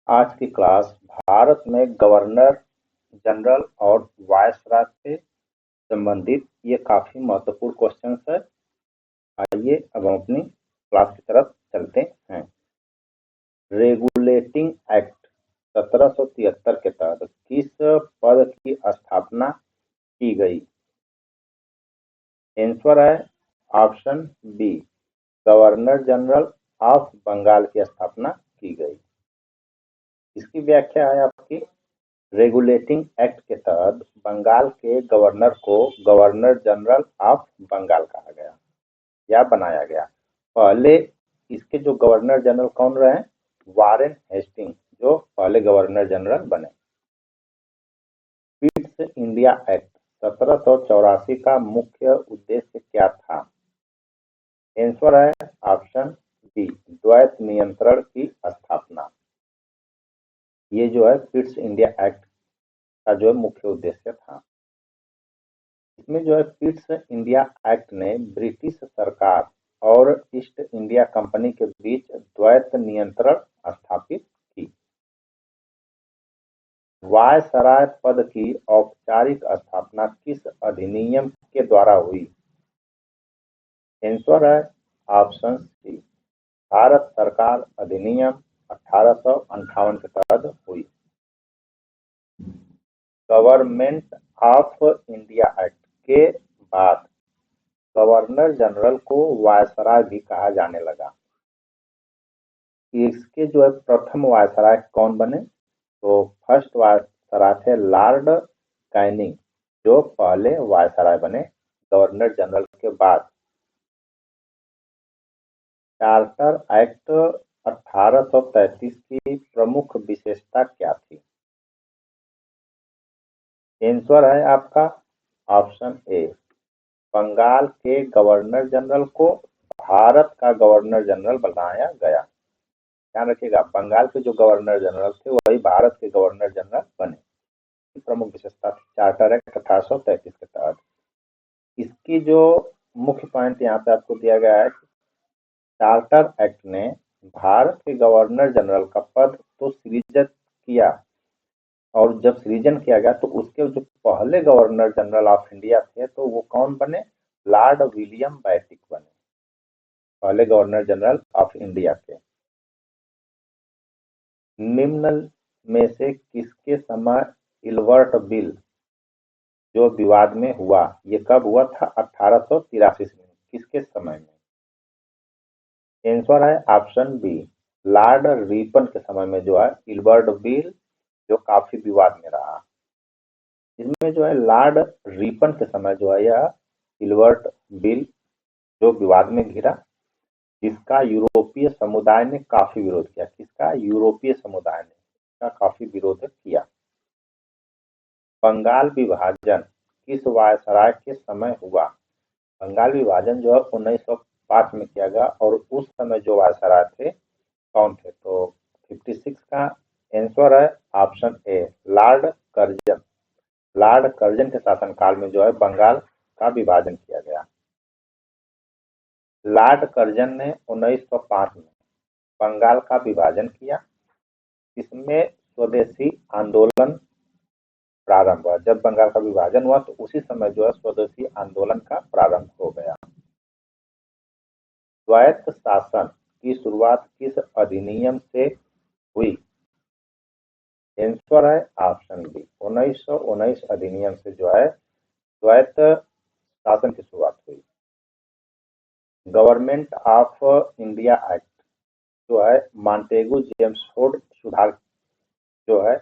आज की क्लास भारत में गवर्नर जनरल और वायसराय से संबंधित ये काफी महत्वपूर्ण क्वेश्चन है। आइए अब हम अपनी क्लास की तरफ चलते हैं। रेगुलेटिंग एक्ट 1773 के तहत किस पद की स्थापना की गई? आंसर है option B, governor general of Bengal की स्थापना की गई। इसकी व्याख्या है आपकी, रेगुलेटिंग एक्ट के तहत बंगाल के गवर्नर को गवर्नर जनरल ऑफ बंगाल कहा गया या बनाया गया। पहले इसके जो गवर्नर जनरल कौन रहे? वारेन हेस्टिंग, जो पहले गवर्नर जनरल बने। पिट्स इंडिया एक्ट 1784 का मुख्य उद्देश्य क्या था? आंसर है ऑप्शन बी, द्वैत नियंत्रण की स्थापना। ये जो है पिट्स इंडिया एक्ट का जो है मुख्य उद्देश्य था। इसमें जो है पिट्स इंडिया एक्ट ने ब्रिटिश सरकार और ईस्ट इंडिया कंपनी के बीच द्वैत नियंत्रण स्थापित की। वायसराय पद की औपचारिक स्थापना किस अधिनियम के द्वारा हुई? आंसर है ऑप्शन सी, भारत सरकार अधिनियम 1858 के तहत हुई। गवर्नमेंट ऑफ इंडिया एक्ट के बाद गवर्नर जनरल को वायसराय भी कहा जाने लगा। इसके जो है प्रथम वायसराय कौन बने? तो फर्स्ट वायसराय थे लॉर्ड कैनिंग, जो पहले वायसराय बने गवर्नर जनरल के बाद। चार्टर एक्ट 1833 की प्रमुख विशेषता क्या थी? आंसर है आपका ऑप्शन ए, बंगाल के गवर्नर जनरल को भारत का गवर्नर जनरल बनाया गया। ध्यान रखिएगा, बंगाल के जो गवर्नर जनरल थे वही भारत के गवर्नर जनरल बने। प्रमुख विशेषता थी चार्टर एक्ट 1833 के तहत। इसकी जो मुख्य पॉइंट यहाँ पे आपको दिया गया है, चार्टर एक्ट ने भारत के गवर्नर जनरल का पद तो सृजित किया, और जब सृजन किया गया तो उसके जो पहले गवर्नर जनरल ऑफ इंडिया थे तो वो कौन बने? लॉर्ड विलियम बेटिक बने, पहले गवर्नर जनरल ऑफ इंडिया के। निम्न में से किसके समय इल्बर्ट बिल जो विवाद में हुआ, ये कब हुआ था? 1883 में। किसके समय में? आंसर है ऑप्शन बी, लॉर्ड रिपन के समय में जो है इल्बर्ट बिल जो काफी विवाद में रहा। इसमें जो है लॉर्ड रिपन के समय जो है यह इल्बर्ट बिल जो विवाद में घिरा, जिसका यूरोपीय समुदाय ने काफी विरोध किया। किसका? यूरोपीय समुदाय ने इसका काफी विरोध किया। बंगाल विभाजन किस वायसराय के समय हुआ? बंगाल विभाजन जो है 1905 में किया गया, और उस समय जो वायसराय थे कौन थे? तो 56 का आंसर है option A, Lord Curzon. Lord Curzon के शासनकाल में जो है बंगाल का विभाजन किया गया। लॉर्ड कर्जन ने 1905 में बंगाल का विभाजन किया। इसमें स्वदेशी आंदोलन प्रारंभ हुआ। जब बंगाल का विभाजन हुआ तो उसी समय जो है स्वदेशी आंदोलन का प्रारंभ हो गया। स्वायत्त शासन की शुरुआत किस अधिनियम से हुई? आंसर है ऑप्शन बी, 1919 अधिनियम से जो है स्वायत्त शासन की शुरुआत हुई। गवर्नमेंट ऑफ इंडिया एक्ट जो है मॉन्टेगू जेम्सफोर्ड सुधार जो है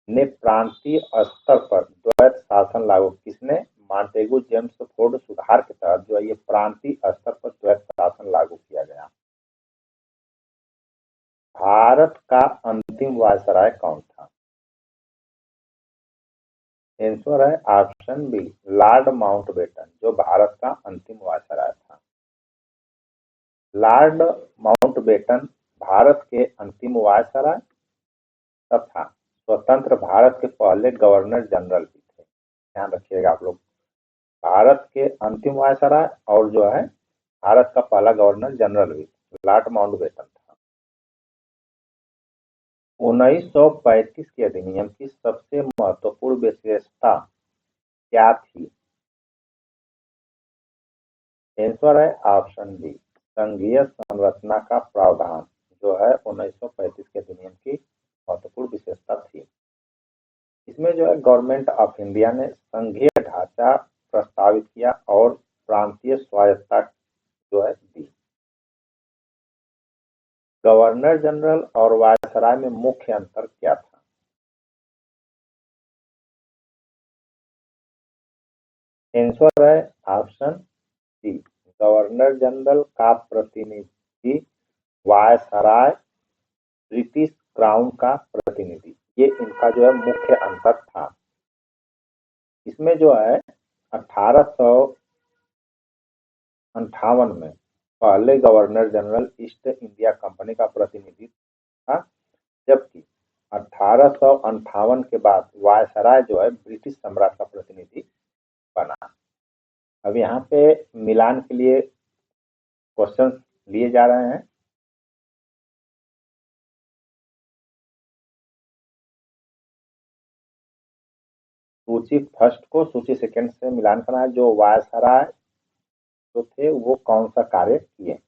ने प्रांतीय स्तर पर द्वैत शासन लागू। किसने? मॉन्टेगू जेम्सफोर्ड सुधार के तहत जो है ये प्रांतीय स्तर पर द्वैत शासन लागू किया गया। भारत का अंतिम वायसराय कौन था? आंसर है ऑप्शन बी, लॉर्ड माउंटबेटन, जो भारत का अंतिम वायसराय था। लॉर्ड माउंटबेटन भारत के अंतिम वायसराय तथा स्वतंत्र भारत के पहले गवर्नर जनरल भी थे। ध्यान रखिएगा आप लोग, भारत के अंतिम वायसराय और जो है भारत का पहला गवर्नर जनरल भी लॉर्ड माउंटबेटन। 1935 के अधिनियम की सबसे महत्वपूर्ण विशेषता क्या थी? आंसर है ऑप्शन डी, संघीय संरचना का प्रावधान जो है 1935 के अधिनियम की महत्वपूर्ण विशेषता थी। इसमें जो है गवर्नमेंट ऑफ इंडिया ने संघीय ढांचा प्रस्तावित किया और प्रांतीय स्वायत्तता जो है दी। गवर्नर जनरल और वायसराय में मुख्य अंतर क्या था? आंसर है ऑप्शन सी, गवर्नर जनरल का प्रतिनिधि, वायसराय ब्रिटिश क्राउन का प्रतिनिधि। ये इनका जो है मुख्य अंतर था। इसमें जो है 1858 में पहले governor general east India company का प्रतिनिधि था, जबकि 1858 के बाद वायसराय जो है ब्रिटिश सम्राट का प्रतिनिधि बना। अब यहाँ पे मिलान के लिए क्वेश्चन लिए जा रहे हैं। सूची फर्स्ट को सूची सेकंड से मिलान करना है। जो वायसराय जो थे वो कौन सा कार्य किए?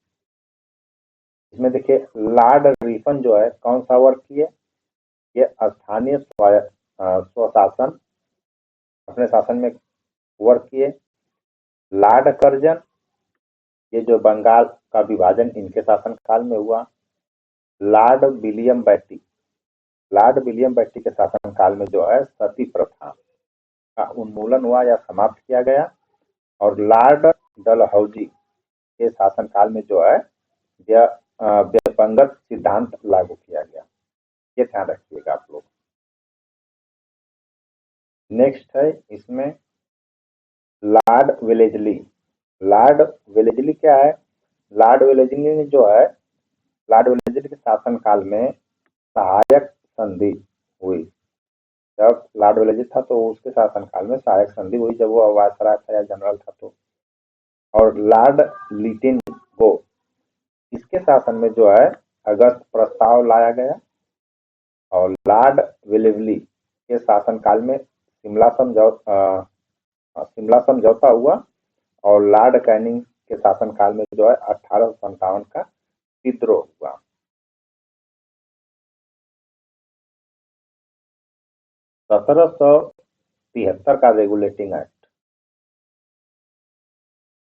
इसमें देखिए लॉर्ड रिपन जो है कौन सा वर्क किए? ये स्थानीय स्वशासन अपने शासन में वर्क किए। लॉर्ड कर्जन, ये जो बंगाल का विभाजन इनके शासनकाल में हुआ। लॉर्ड विलियम बेट्टी के शासनकाल में जो है सती प्रथा का उन्मूलन हुआ या समाप्त किया गया। और लॉर्ड डलहौजी के शासनकाल में जो है व्यापंगत सिद्धांत लागू किया गया। ये ध्यान रखिएगा आप लोग। नेक्स्ट है इसमें लॉर्ड वेलेस्ली। लॉर्ड वेलेस्ली क्या है? लॉर्ड वेलेस्ली ने जो है लॉर्ड वेलेस्ली के शासनकाल में सहायक संधि हुई। जब लॉर्ड वेलेस्ली था तो उसके शासनकाल में सहायक संधि हुई, जब वो वायसराय था या जनरल था तो। और लॉर्ड लिटिन को इसके शासन में जो है अगस्त प्रस्ताव लाया गया। और लॉर्ड वेलेस्ली के शासनकाल में शिमला समझौता हुआ। और लॉर्ड कैनिंग के शासनकाल में जो है 1857 का विद्रोह हुआ। (1773) का रेगुलेटिंग एक्ट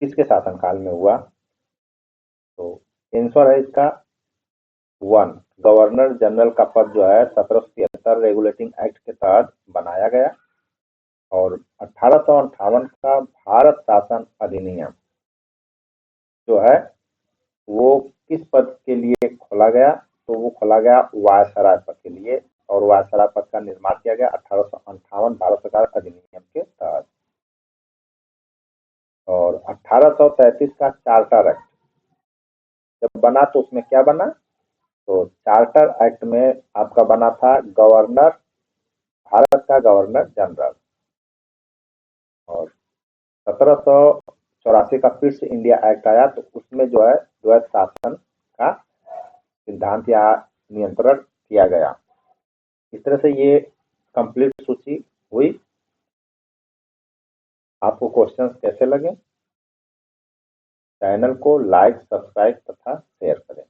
किसके शासनकाल में हुआ? तो आंसर है इसका 1, गवर्नर जनरल का पद जो है 1773 रेगुलेटिंग एक्ट के तहत बनाया गया। और 1858 का भारत शासन अधिनियम जो है वो किस पद के लिए खोला गया? तो वो खोला गया वायसराय पद के लिए। और वायसराय पद का निर्माण किया गया 1858 भारत सरकार अधिनियम के तहत। और 1833 का चार्टर एक्ट जब बना तो उसमें क्या बना? तो चार्टर एक्ट में आपका बना था गवर्नर, भारत का गवर्नर जनरल। और 1784 का फिर से इंडिया एक्ट आया तो उसमें जो है द्वैत शासन का सिद्धांत या नियंत्रण किया गया। इस तरह से ये कंप्लीट सूची हुई। आपको क्वेश्चंस कैसे लगे? चैनल को लाइक, सब्सक्राइब तथा शेयर करें।